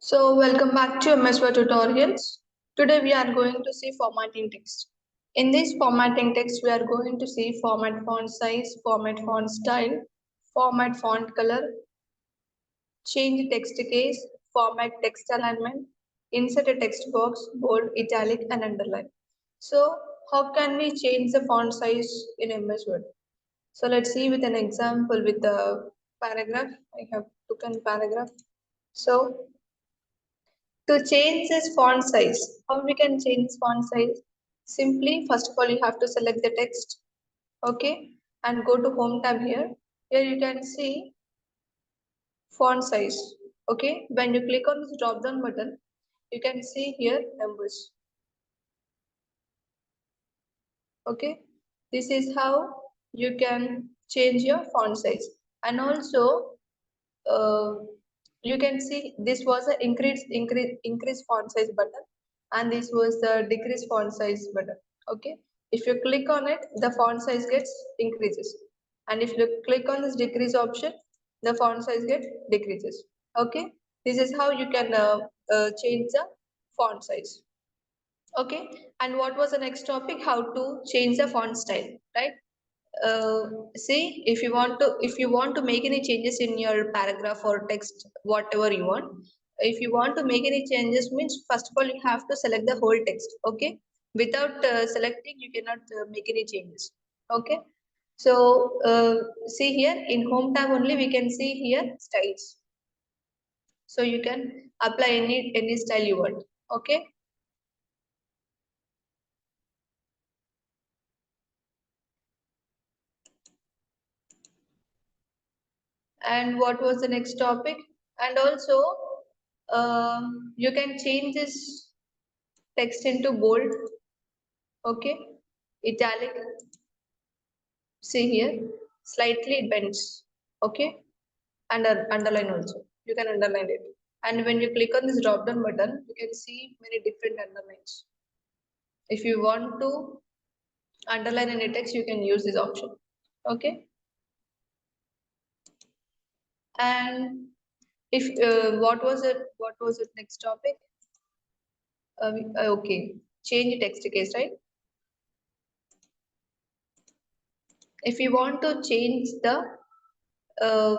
So welcome back to MS Word tutorials. Today we are going to see formatting text. In this formatting text, we are going to see format font size, format font style, format font color, change text case, format text alignment, insert a text box, bold, italic and underline. So how can we change the font size in MS Word? So let's see with an example with the paragraph. I have taken paragraph. So to change this font size, how we can change this font size? Simply, first of all, you have to select the text, okay, and go to Home tab here. Here you can see font size, okay. When you click on this drop down button, you can see here numbers, okay. This is how you can change your font size, and also uh, you can see this was the increase font size button, and this was the decrease font size button, okay. If you click on it, the font size gets increases, and if you click on this decrease option, the font size gets decreases, okay. This is how you can change the font size, okay. And what was the next topic? How to change the font style, right? uh, See, if you want to make any changes in your paragraph or text, whatever you want, if you want to make any changes, means first of all you have to select the whole text, okay. Without selecting, you cannot make any changes, okay. So see here in Home tab only we can see here styles, so you can apply any style you want, okay. And what was the next topic? And also you can change this text into bold, okay, italic, see here, slightly it bends, okay, and underline also, you can underline it. And when you click on this drop down button, you can see many different underlines. If you want to underline any text, you can use this option, okay. And if what was it next topic? Okay, change text case, right? If you want to change the uh,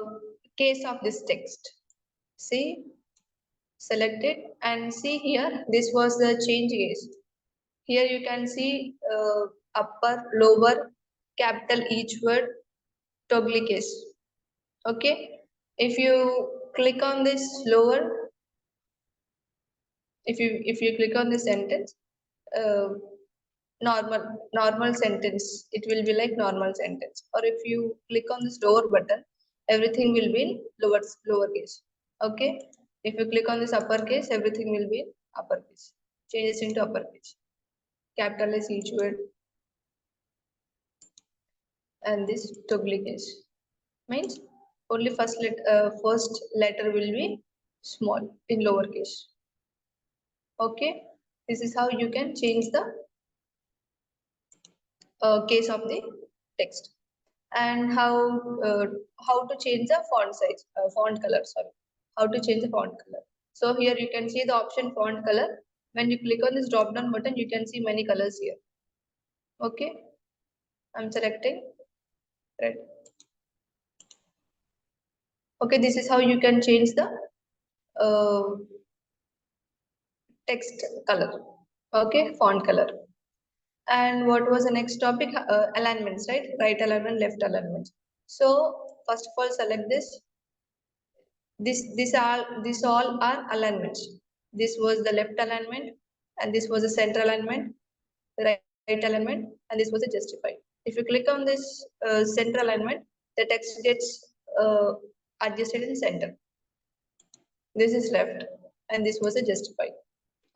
case of this text, see, select it and see here, this was the change case. Here you can see upper, lower, capital each word, toggle case, okay. If you click on this lower, if you click on this sentence, uh, normal sentence, it will be like normal sentence. Or if you click on this lower button, everything will be in lowercase, okay. If you click on this uppercase, everything will be in uppercase, changes into uppercase, capitalize each word, and this toggle case means only first letter will be small in lowercase, okay. This is how you can change the case of the text. And uh, how to change the font color, sorry, how to change the font color. So here you can see the option font color. When you click on this drop down button, you can see many colors here, okay. I'm selecting red, okay. This is how you can change the uh, text color, okay, font color. And what was the next topic? Alignments, right alignment, left alignment. So first of all, select this. This all are alignments. This was the left alignment, and this was the center alignment, right alignment, and this was a justified. If you click on this center alignment, the text gets uh, adjusted in center. This is left, and this was a justified,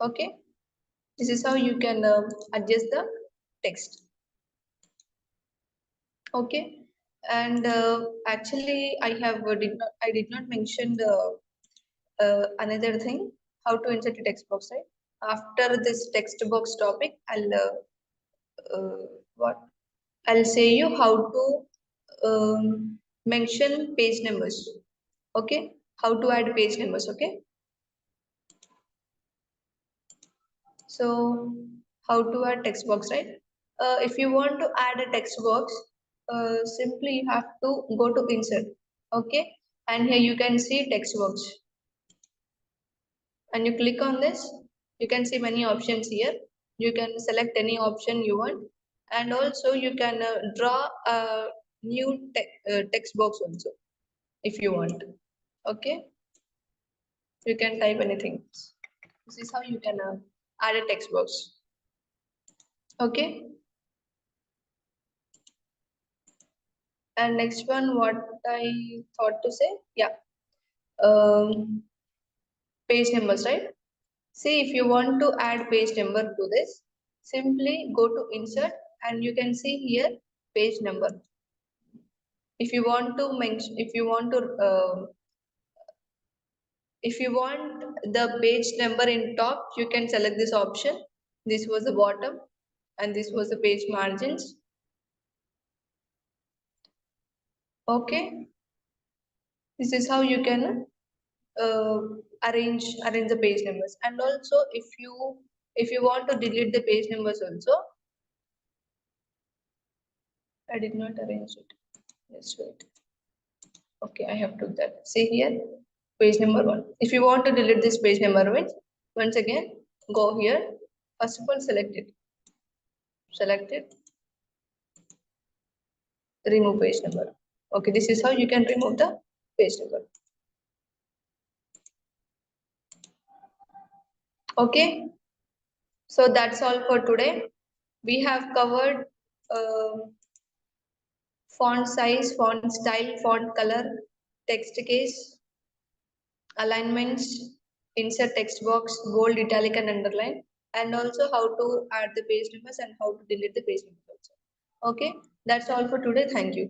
okay. This is how you can adjust the text, okay. And actually I did not mention the another thing, how to insert a text box, right? After this text box topic, uh, what I'll say you how to mention page numbers, okay. How to add page numbers, okay. So how to add text box, right? If you want to add a text box, simply you have to go to insert. Okay, and here you can see text box, and you click on this. You can see many options here. You can select any option you want, and also you can draw a new text box also if you want. Okay, you can type anything. This is how you can add a text box. Okay, and next one, what I thought to say, yeah, um, page numbers, right? See, if you want to add page number to this, simply go to insert, and you can see here page number. If you want to mention, if you want the page number in top, you can select this option. This was the bottom, and this was the page margins. Okay, this is how you can uh, arrange the page numbers. And also, if you want to delete the page numbers also, I did not arrange it. Let's wait. Okay, I have to do that. See here, page number 1. If you want to delete this page number, means once again go here. First of all, select it. Select it. Remove page number. Okay, this is how you can remove the page number. Okay, so that's all for today. We have covered font size, font style, font color, text case, alignments, insert text box, bold, italic, and underline, and also how to add the page numbers and how to delete the page numbers also. Okay, that's all for today. Thank you.